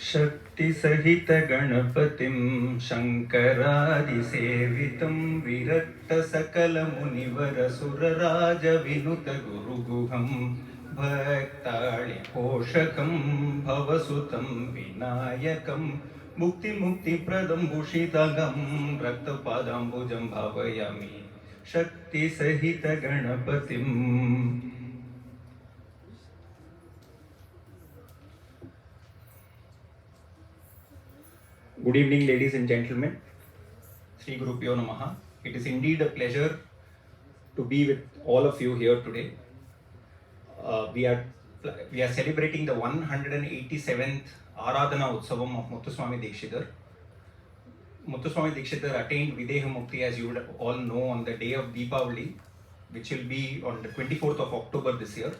शक्तिसहितगणपतिं शङ्करादिसेवितं विरक्तसकलमुनिवरसुरराजविनुतगुरुगुहं भक्ताळिपोषकं भवसुतं विनायकं मुक्तिप्रदं भूषितगं रक्तपादाम्बुजं भावयामि शक्तिसहितगणपतिम्. Good evening, ladies and gentlemen. Sri Gurupyo Namaha. It is indeed a pleasure to be with all of you here today. We are celebrating the 187th Aradhana Utsavam of Muthuswami Dikshitar. Muthuswami Dikshitar attained Videha Mukti, as you would all know, on the day of Deepavali, which will be on the 24th of October this year.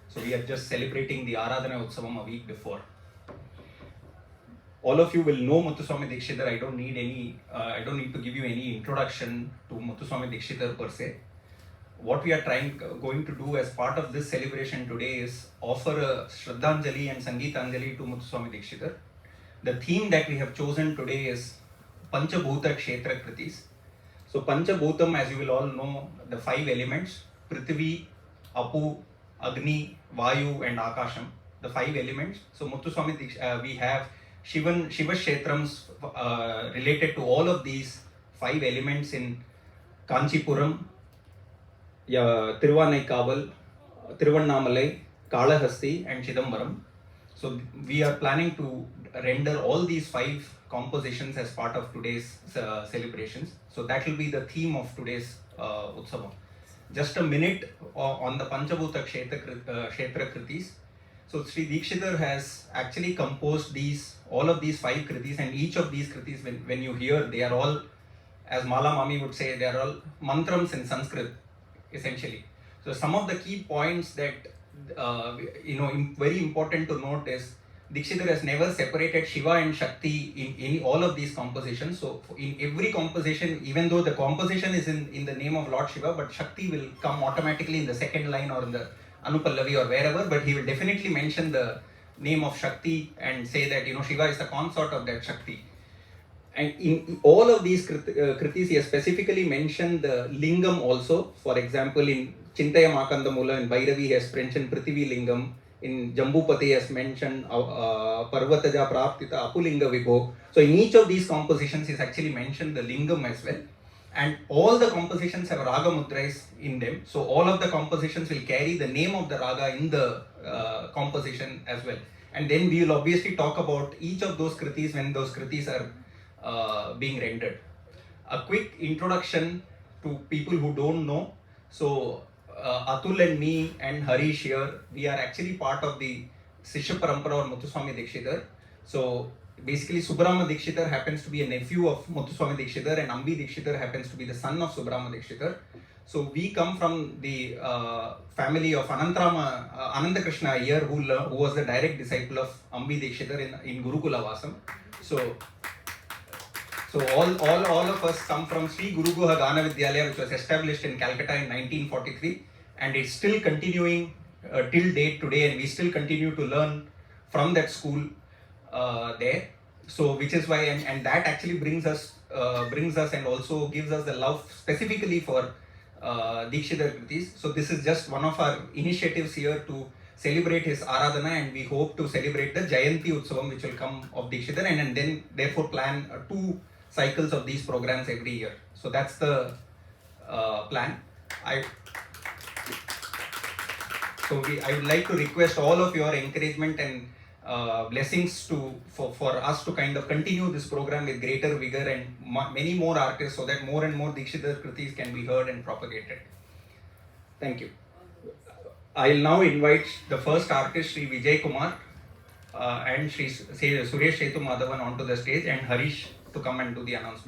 So we are just celebrating the Aradhana Utsavam a week before. All of you will know Muthuswami Dikshitar. I don't need to give you any introduction to Muthuswami Dikshitar per se. What we are going to do as part of this celebration today is offer a Shraddhanjali and Sangeetanjali to Muthuswami Dikshitar. The theme that we have chosen today is Pancha Bhoota Kshetra kritis. So Pancha Bhutam, as you will all know, the 5 elements: Prithvi, Apu, Agni, Vayu and Akasham. The 5 elements. So Muthuswami Dikshitar, we have Shiva Kshetrams related to all of these 5 elements in Kanchipuram, Tiruvannaikaval, Tiruvannamalai, Kalahasti and Chidambaram. So we are planning to render all these 5 compositions as part of today's celebrations. So that will be the theme of today's Utsava. Just a minute on the Pancha Bhoota Kshetra kritis. So Sri Dikshitar has actually composed all of these 5 kritis, and each of these kritis, when you hear, they are all, as Mala Mami would say, they are all mantrams in Sanskrit, essentially. So some of the key points that very important to note is Dikshitar has never separated Shiva and Shakti in all of these compositions. So in every composition, even though the composition is in the name of Lord Shiva, but Shakti will come automatically in the second line or in the Anupallavi or wherever, but he will definitely mention the name of Shakti and say that Shiva is the consort of that Shakti. And in all of these kritis, he has specifically mentioned the lingam also. For example, in Chintaya Makandamula in Bhairavi, he has mentioned Prithvi lingam. In Jambupati, he has mentioned Parvataja Praptita Apulinga Vibho. So in each of these compositions, he has actually mentioned the lingam as well. And all the compositions have raga mudras in them. So all of the compositions will carry the name of the raga in the composition as well. And then we will obviously talk about each of those kritis when those kritis are being rendered. A quick introduction to people who don't know. So Atul and me and Harish here, we are actually part of the Sishya Parampara or Muthuswami Dikshitar. So basically, Subrahma Dikshitar happens to be a nephew of Muthuswami Dikshitar, and Ambi Dikshitar happens to be the son of Subrahma Dikshitar. So we come from the family of Ananta Krishna Iyer, who was the direct disciple of Ambi Dikshitar in Gurukula Vasam. So all of us come from Sri Guru Guha Gana Vidyalaya, which was established in Calcutta in 1943, and it's still continuing till date today, and we still continue to learn from that school there. So which is why, and that actually brings us and also gives us the love specifically for Dikshitar kritis. So this is just one of our initiatives here to celebrate his Aradhana, and we hope to celebrate the Jayanti Utsavam, which will come of Dikshitar, and then therefore plan 2 cycles of these programs every year. So that's the plan. I would like to request all of your encouragement and blessings for us to kind of continue this program with greater vigor and many more artists, so that more and more Dikshitar kritis can be heard and propagated. Thank you. I'll now invite the first artist, Sri Vijay Kumar and Sri Suresh Setu Madhavan onto the stage, and Harish to come and do the announcement.